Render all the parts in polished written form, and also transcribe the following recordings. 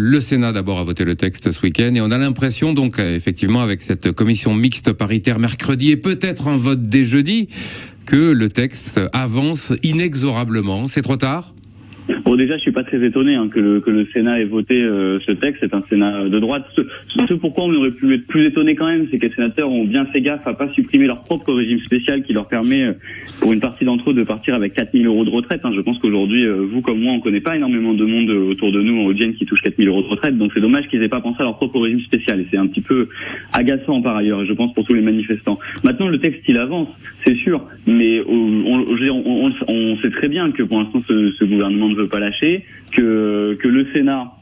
le Sénat d'abord a voté le texte ce week-end et on a l'impression donc effectivement avec cette commission mixte paritaire mercredi et peut-être un vote dès jeudi que le texte avance inexorablement. C'est trop tard ? Bon, déjà, je suis pas très étonné que le Sénat ait voté ce texte. C'est un Sénat de droite. Ce pourquoi on aurait pu être plus étonné quand même, c'est que les sénateurs ont bien fait gaffe à pas supprimer leur propre régime spécial qui leur permet, pour une partie d'entre eux, de partir avec 4 000 euros de retraite. Je pense qu'aujourd'hui, vous comme moi, on connaît pas énormément de monde autour de nous en Haute-Vienne qui touche 4 000 euros de retraite. Donc c'est dommage qu'ils aient pas pensé à leur propre régime spécial. Et c'est un petit peu agaçant par ailleurs, et je pense pour tous les manifestants. Maintenant, le texte, il avance, c'est sûr, mais on sait très bien que pour l'instant, ce gouvernement ne veut pas lâcher, que le Sénat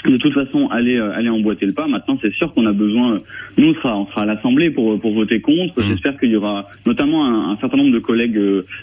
de toute façon allait emboîter le pas. Maintenant, c'est sûr qu'on a besoin, nous on sera à l'Assemblée pour voter contre. J'espère qu'il y aura notamment un certain nombre de collègues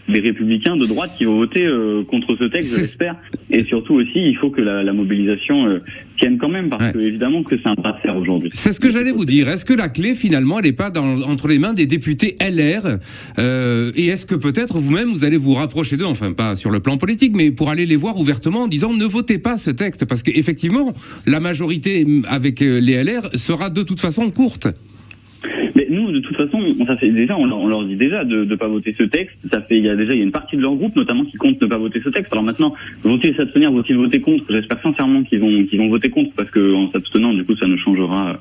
des Républicains de droite qui vont voter contre ce texte, je l'espère. Et surtout aussi, il faut que la mobilisation tienne quand même, parce que évidemment que c'est un pas de fer aujourd'hui. C'est ce que j'allais vous dire. Est-ce que la clé finalement, elle n'est pas entre les mains des députés LR et est-ce que peut-être vous-même vous allez vous rapprocher d'eux, enfin pas sur le plan politique, mais pour aller les voir ouvertement en disant ne votez pas ce texte, parce qu'effectivement la majorité avec les LR sera de toute façon courte. Mais nous, de toute façon, ça fait déjà, on leur dit déjà de pas voter ce texte. Il y a une partie de leur groupe, notamment, qui compte ne pas voter ce texte. Alors maintenant, vont-ils s'abstenir, vont-ils voter contre? J'espère sincèrement qu'ils vont voter contre, parce que en s'abstenant, du coup, ça ne changera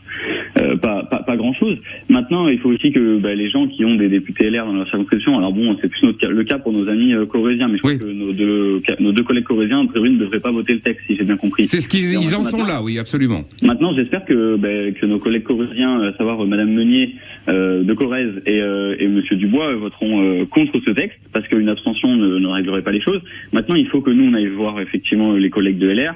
pas grand-chose. Maintenant, il faut aussi que les gens qui ont des députés LR dans leur circonscription, alors bon, c'est plus le cas pour nos amis corréziens, mais je crois que nos deux collègues corréziens, a priori, ne devraient pas voter le texte, si j'ai bien compris. C'est ce qu'ils en sont là, oui, absolument. Maintenant, j'espère que nos collègues corréziens, à savoir Madame Meunier de Corrèze et Monsieur Dubois voteront contre ce texte, parce qu'une abstention ne réglerait pas les choses. Maintenant, il faut que nous on aille voir effectivement les collègues de LR,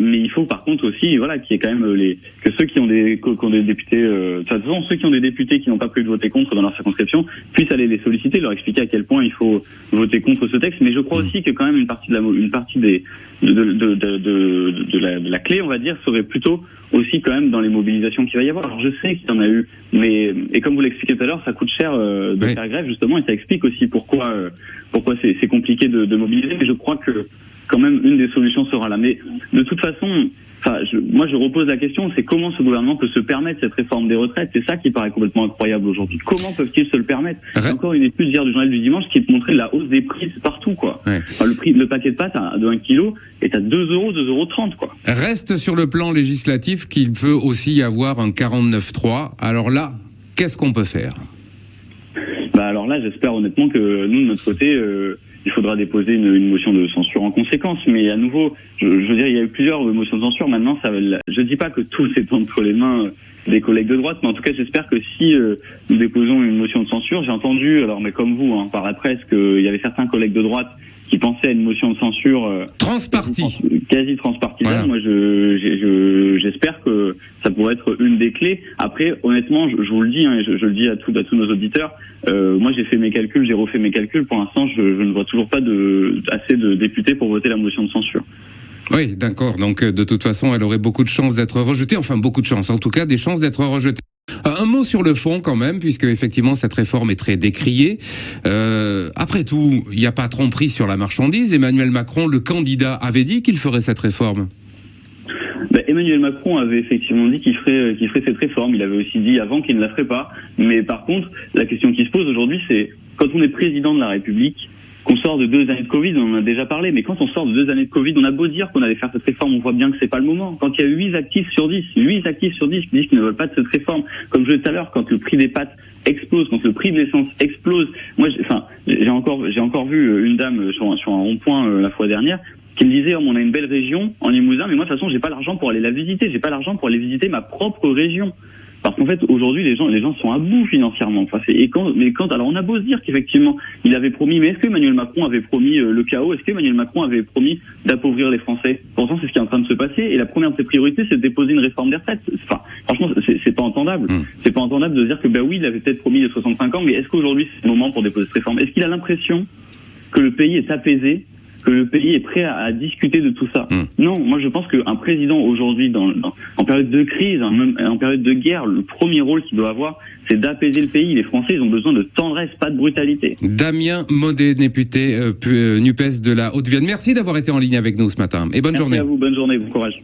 mais il faut par contre aussi qu'il y ait quand même que ceux qui ont des députés, de toute façon ceux qui ont des députés qui n'ont pas prévu de voter contre dans leur circonscription puissent aller les solliciter, leur expliquer à quel point il faut voter contre ce texte. Mais je crois aussi que quand même une partie de la clé, on va dire, serait plutôt aussi quand même dans les mobilisations qu'il va y avoir. Alors je sais qu'il y en a eu, et comme vous l'expliquez tout à l'heure, ça coûte cher de faire grève justement, et ça explique aussi pourquoi c'est compliqué de mobiliser. Mais je crois que quand même une des solutions sera là. Mais de toute façon, moi je repose la question, c'est comment ce gouvernement peut se permettre cette réforme des retraites. C'est ça qui paraît complètement incroyable aujourd'hui. Comment peuvent-ils se le permettre? Il y a encore une étude hier du journal du dimanche qui montrait la hausse des prix partout, quoi. Enfin, le paquet de pâtes de 1 kg est à 2 €, 2,30 €, quoi. Reste sur le plan législatif qu'il peut aussi y avoir un 49.3. Alors là, qu'est-ce qu'on peut faire? Alors là, j'espère honnêtement que nous, de notre côté, il faudra déposer une motion de censure en conséquence. Mais à nouveau, je veux dire, il y a eu plusieurs motions de censure. Maintenant, je dis pas que tout est entre les mains des collègues de droite, mais en tout cas, j'espère que si nous déposons une motion de censure, j'ai entendu, mais comme vous, par la presse, qu'il y avait certains collègues de droite qui pensaient à une motion de censure quasi transpartisane. Voilà. Moi, j'espère que ça pourrait être une des clés. Après, honnêtement, je vous le dis, et je le dis à tous nos auditeurs, moi j'ai fait mes calculs, j'ai refait mes calculs. Pour l'instant, je ne vois toujours pas assez de députés pour voter la motion de censure. Oui, d'accord. Donc, de toute façon, elle aurait beaucoup de chances d'être rejetée. Enfin, beaucoup de chances. En tout cas, des chances d'être rejetée. Un mot sur le fond quand même, puisque effectivement cette réforme est très décriée. Après tout, il n'y a pas tromperie sur la marchandise. Emmanuel Macron, le candidat, avait dit qu'il ferait cette réforme. Emmanuel Macron avait effectivement dit qu'il ferait cette réforme. Il avait aussi dit avant qu'il ne la ferait pas. Mais par contre, la question qui se pose aujourd'hui, c'est quand on est président de la République, qu'on sort de 2 années de Covid, on en a déjà parlé, mais quand on sort de 2 années de Covid, on a beau dire qu'on allait faire cette réforme, on voit bien que c'est pas le moment. Quand il y a 8 actifs sur 10 qui disent qu'ils ne veulent pas de cette réforme, comme je disais tout à l'heure, quand le prix des pâtes explose, quand le prix de l'essence explose, moi, j'ai encore vu une dame sur un rond-point la fois dernière, qui me disait, on a une belle région en Limousin, mais moi, de toute façon, j'ai pas l'argent pour aller la visiter, j'ai pas l'argent pour aller visiter ma propre région. Parce qu'en fait, aujourd'hui, les gens sont à bout financièrement. Alors on a beau se dire qu'effectivement, il avait promis, mais est-ce que Emmanuel Macron avait promis le chaos? Est-ce que Emmanuel Macron avait promis d'appauvrir les Français? Pourtant, c'est ce qui est en train de se passer. Et la première de ses priorités, c'est de déposer une réforme des retraites. Enfin, franchement, c'est pas entendable. C'est pas entendable de dire que, oui, il avait peut-être promis les 65 ans, mais est-ce qu'aujourd'hui, c'est le moment pour déposer cette réforme? Est-ce qu'il a l'impression que le pays est apaisé, que le pays est prêt à discuter de tout ça? Non, moi je pense qu'un président aujourd'hui, en période de crise, en période de guerre, le premier rôle qu'il doit avoir, c'est d'apaiser le pays. Les Français, ils ont besoin de tendresse, pas de brutalité. Damien Maudet, député NUPES de la Haute-Vienne. Merci d'avoir été en ligne avec nous ce matin et bonne journée. Merci à vous, bonne journée, bon courage.